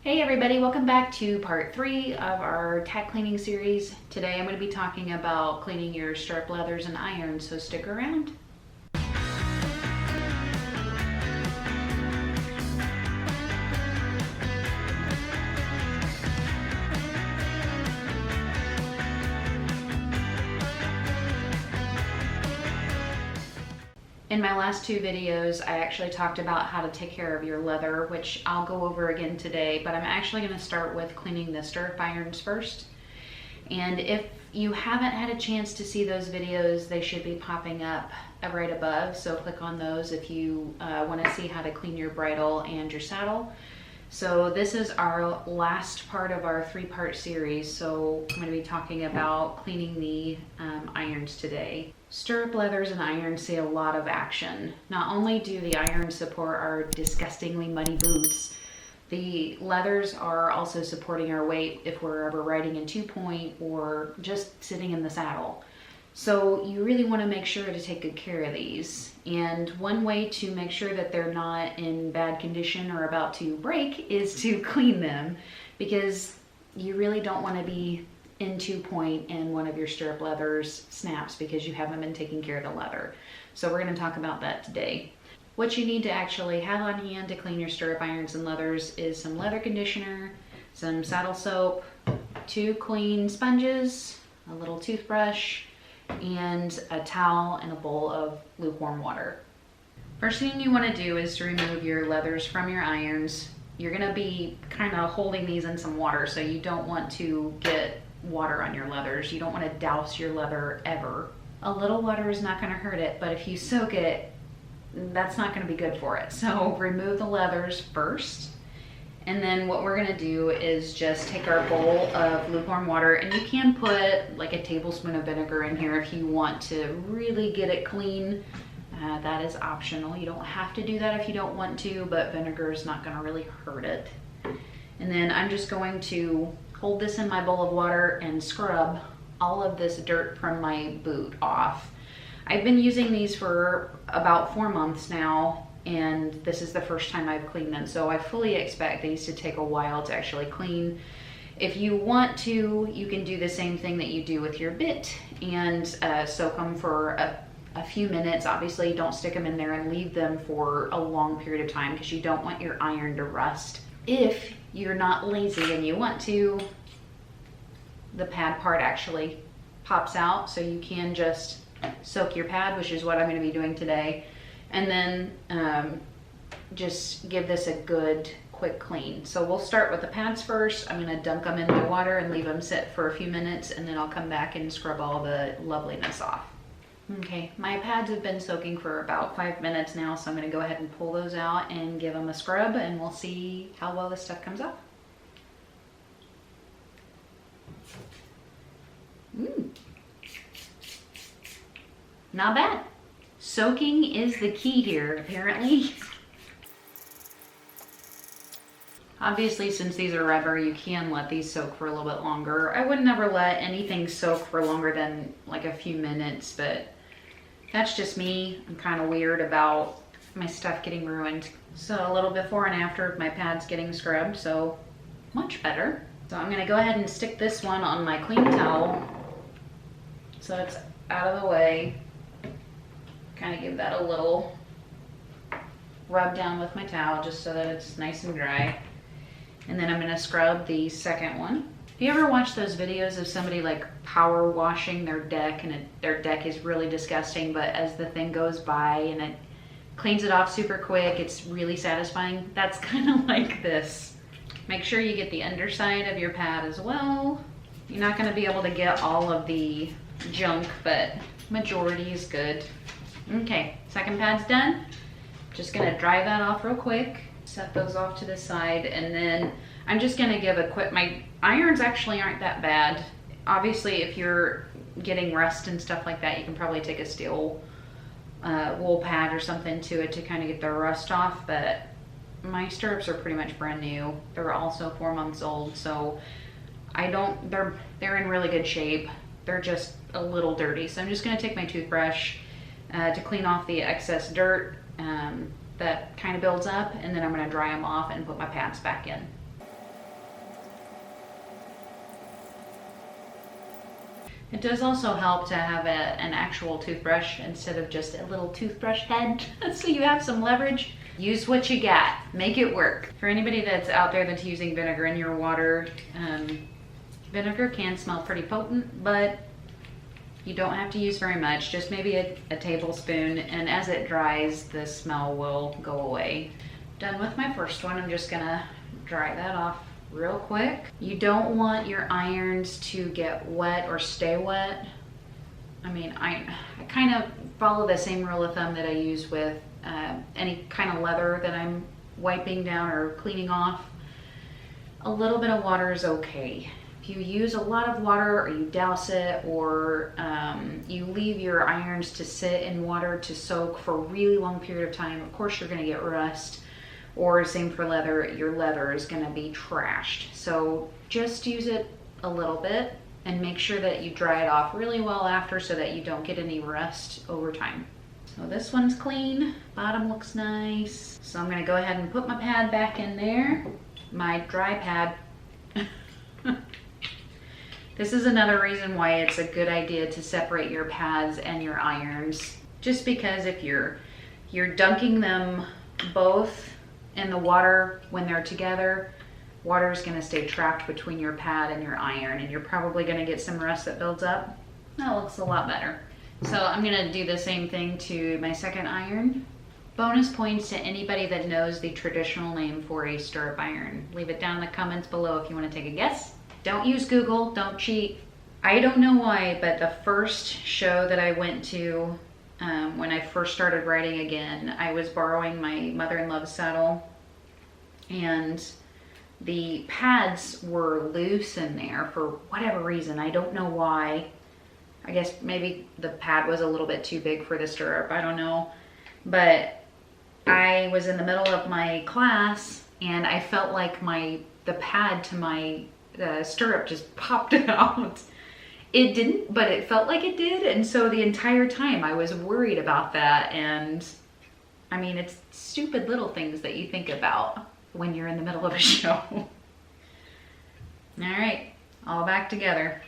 Hey everybody, welcome back to part 3 of our tack cleaning series. Today I'm going to be talking about cleaning your stirrup leathers and irons, so stick around. In my last 2 videos, I actually talked about how to take care of your leather, which I'll go over again today, but I'm actually going to start with cleaning the stirrup irons first. And if you haven't had a chance to see those videos, they should be popping up right above, so click on those if you want to see how to clean your bridle and your saddle. So this is our last part of our 3-part series, so I'm going to be talking about cleaning the irons today. Stirrup leathers and irons see a lot of action. Not only do the irons support our disgustingly muddy boots, the leathers are also supporting our weight if we're ever riding in 2-point or just sitting in the saddle. So you really want to make sure to take good care of these. And one way to make sure that they're not in bad condition or about to break is to clean them, because you really don't want to be in 2-point and one of your stirrup leathers snaps because you haven't been taking care of the leather. So we're going to talk about that today. What you need to actually have on hand to clean your stirrup irons and leathers is some leather conditioner, some saddle soap, 2 clean sponges, a little toothbrush, and a towel and a bowl of lukewarm water. First thing you want to do is to remove your leathers from your irons. You're going to be kind of holding these in some water, so you don't want to get water on your leathers. You don't want to douse your leather ever. A little water is not going to hurt it, but if you soak it, that's not going to be good for it. So remove the leathers first. And then what we're gonna do is just take our bowl of lukewarm water, and you can put like a tablespoon of vinegar in here if you want to really get it clean. That is optional. You don't have to do that if you don't want to, but vinegar is not gonna really hurt it. And then I'm just going to hold this in my bowl of water and scrub all of this dirt from my boot off. I've been using these for about 4 months now, and this is the first time I've cleaned them, so I fully expect these to take a while to actually clean. If you want to, you can do the same thing that you do with your bit and soak them for a few minutes. Obviously, don't stick them in there and leave them for a long period of time because you don't want your iron to rust. If you're not lazy and you want to, the pad part actually pops out, so you can just soak your pad, which is what I'm going to be doing today. And then just give this a good quick clean. So we'll start with the pads first. I'm going to dunk them in my water and leave them sit for a few minutes, and then I'll come back and scrub all the loveliness off. Okay, my pads have been soaking for about 5 minutes now, so I'm going to go ahead and pull those out and give them a scrub, and we'll see how well this stuff comes up. Not bad. Soaking is the key here, apparently. Obviously, since these are rubber, you can let these soak for a little bit longer. I would never let anything soak for longer than like a few minutes, but that's just me. I'm kind of weird about my stuff getting ruined. So a little before and after of my pads getting scrubbed, so much better. So I'm gonna go ahead and stick this one on my clean towel so it's out of the way. Kind of give that a little rub down with my towel just so that it's nice and dry. And then I'm going to scrub the second one. If you ever watch those videos of somebody like power washing their deck, and their deck is really disgusting, but as the thing goes by and it cleans it off super quick, it's really satisfying. That's kind of like this. Make sure you get the underside of your pad as well. You're not going to be able to get all of the junk, but majority is good. Okay, second pad's done. Just gonna dry that off real quick. Set those off to the side, and then I'm just gonna give a quick, my irons actually aren't that bad. Obviously, if you're getting rust and stuff like that, you can probably take a steel wool pad or something to it to kind of get the rust off, but my stirrups are pretty much brand new. They're also 4 months old, so they're in really good shape. They're just a little dirty. So I'm just gonna take my toothbrush to clean off the excess dirt that kind of builds up, and then I'm going to dry them off and put my pads back in. It does also help to have an actual toothbrush instead of just a little toothbrush head so you have some leverage. Use what you got, make it work. For anybody that's out there that's using vinegar in your water, vinegar can smell pretty potent, but you don't have to use very much, just maybe a tablespoon, and as it dries, the smell will go away. Done with my first one, I'm just gonna dry that off real quick. You don't want your irons to get wet or stay wet. I mean, I kind of follow the same rule of thumb that I use with any kind of leather that I'm wiping down or cleaning off. A little bit of water is okay. If you use a lot of water, or you douse it, or you leave your irons to sit in water to soak for a really long period of time, of course you're gonna get rust. Or same for leather, your leather is gonna be trashed. So just use it a little bit and make sure that you dry it off really well after so that you don't get any rust over time. So this one's clean, bottom looks nice. So I'm gonna go ahead and put my pad back in there, my dry pad. This is another reason why it's a good idea to separate your pads and your irons. Just because if you're dunking them both in the water when they're together, water is going to stay trapped between your pad and your iron, and you're probably going to get some rust that builds up. That looks a lot better. So I'm going to do the same thing to my second iron. Bonus points to anybody that knows the traditional name for a stirrup iron. Leave it down in the comments below if you want to take a guess. Don't use Google, don't cheat. I don't know why, but the first show that I went to when I first started riding again, I was borrowing my mother-in-law's saddle, and the pads were loose in there for whatever reason. I don't know why. I guess maybe the pad was a little bit too big for the stirrup, I don't know. But I was in the middle of my class and I felt like the pad to my stirrup just popped out. It didn't, but it felt like it did. And so the entire time I was worried about that. And I mean, it's stupid little things that you think about when you're in the middle of a show. All right, all back together.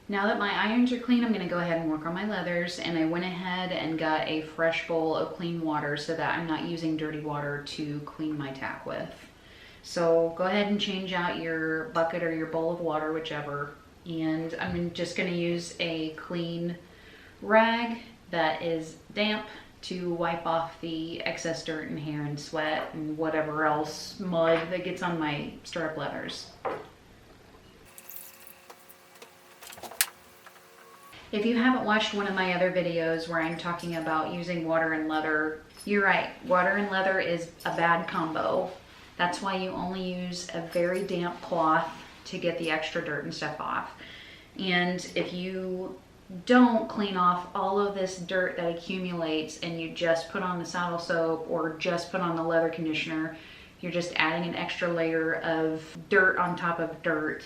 Now that my irons are clean, I'm gonna go ahead and work on my leathers, and I went ahead and got a fresh bowl of clean water so that I'm not using dirty water to clean my tack with. So go ahead and change out your bucket or your bowl of water, whichever. And I'm just gonna use a clean rag that is damp to wipe off the excess dirt and hair and sweat and whatever else mud that gets on my stirrup leathers. If you haven't watched one of my other videos where I'm talking about using water and leather, you're right, water and leather is a bad combo. That's why you only use a very damp cloth to get the extra dirt and stuff off. And if you don't clean off all of this dirt that accumulates and you just put on the saddle soap or just put on the leather conditioner, you're just adding an extra layer of dirt on top of dirt.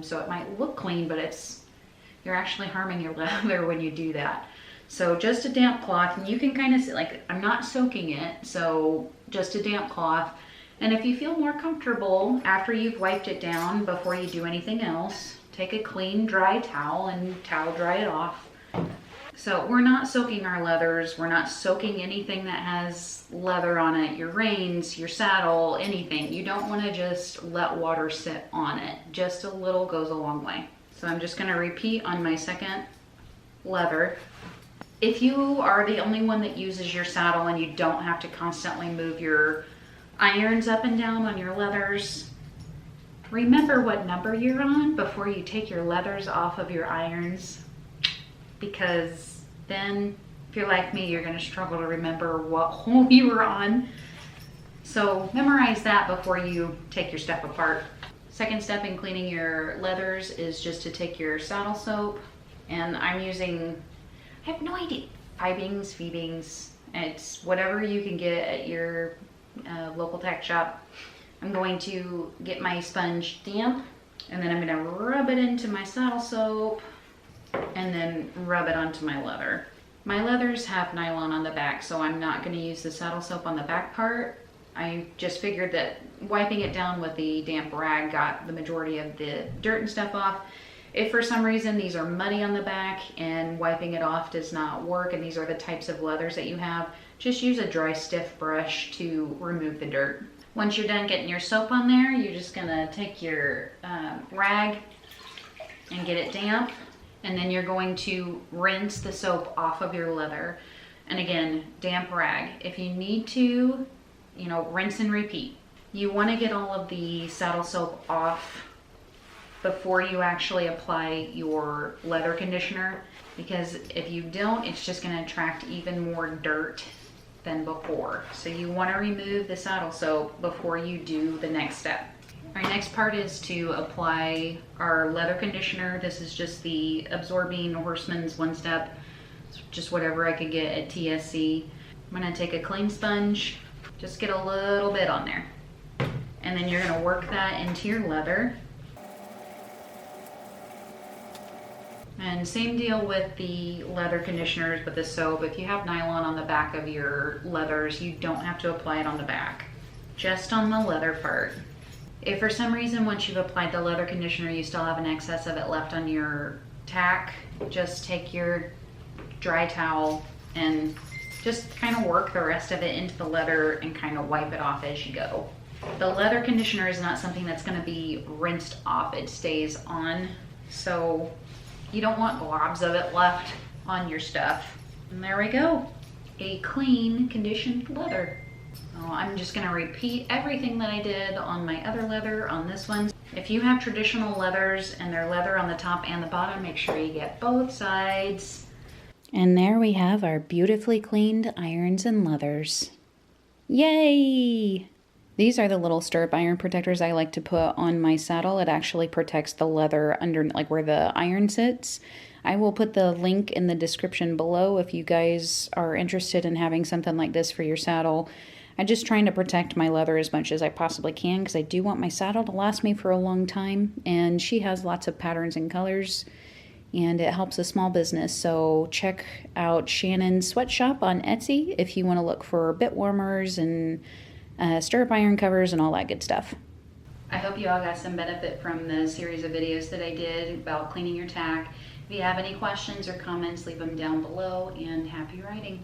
So it might look clean, but you're actually harming your leather when you do that. So just a damp cloth, and you can kind of see, like, I'm not soaking it, so just a damp cloth. And if you feel more comfortable after you've wiped it down before you do anything else, take a clean dry towel and towel dry it off. So we're not soaking our leathers, we're not soaking anything that has leather on it, your reins, your saddle, anything. You don't want to just let water sit on it. Just a little goes a long way. So I'm just going to repeat on my second leather. If you are the only one that uses your saddle and you don't have to constantly move your irons up and down on your leathers, remember what number you're on before you take your leathers off of your irons, because then if you're like me, you're going to struggle to remember what hole you were on. So memorize that before you take your stuff apart. Second step in cleaning your leathers is just to take your saddle soap, and I'm using, I have no idea, Phoebings, it's whatever you can get at your local tack shop. I'm going to get my sponge damp, and then I'm going to rub it into my saddle soap and then rub it onto my leather. My leathers have nylon on the back, so I'm not going to use the saddle soap on the back part. I just figured that wiping it down with the damp rag got the majority of the dirt and stuff off, If for some reason these are muddy on the back and wiping it off does not work, and these are the types of leathers that you have, just use a dry, stiff brush to remove the dirt. Once you're done getting your soap on there, you're just gonna take your rag and get it damp, and then you're going to rinse the soap off of your leather. And again, damp rag. If you need to, you know, rinse and repeat. You want to get all of the saddle soap off before you actually apply your leather conditioner, because if you don't, it's just going to attract even more dirt than before. So you want to remove the saddle soap before you do the next step. Our next part is to apply our leather conditioner. This is just the Absorbine Horseman's One Step. It's just whatever I could get at TSC. I'm going to take a clean sponge, just get a little bit on there. And then you're going to work that into your leather. And same deal with the leather conditioners, but the soap. If you have nylon on the back of your leathers, you don't have to apply it on the back, just on the leather part. If for some reason once you've applied the leather conditioner you still have an excess of it left on your tack, just take your dry towel and just kind of work the rest of it into the leather and kind of wipe it off as you go. The leather conditioner is not something that's going to be rinsed off. It stays on, so you don't want globs of it left on your stuff. And there we go, a clean conditioned leather. I'm just going to repeat everything that I did on my other leather on this one. If you have traditional leathers and they're leather on the top and the bottom, make sure you get both sides. And there we have our beautifully cleaned irons and leathers. Yay! These are the little stirrup iron protectors I like to put on my saddle. It actually protects the leather under, like where the iron sits. I will put the link in the description below if you guys are interested in having something like this for your saddle. I'm just trying to protect my leather as much as I possibly can because I do want my saddle to last me for a long time. And she has lots of patterns and colors, and it helps a small business. So check out Shannon's Sweatshop on Etsy if you want to look for bit warmers and stirrup iron covers and all that good stuff. I hope you all got some benefit from the series of videos that I did about cleaning your tack. If you have any questions or comments, leave them down below, and happy riding.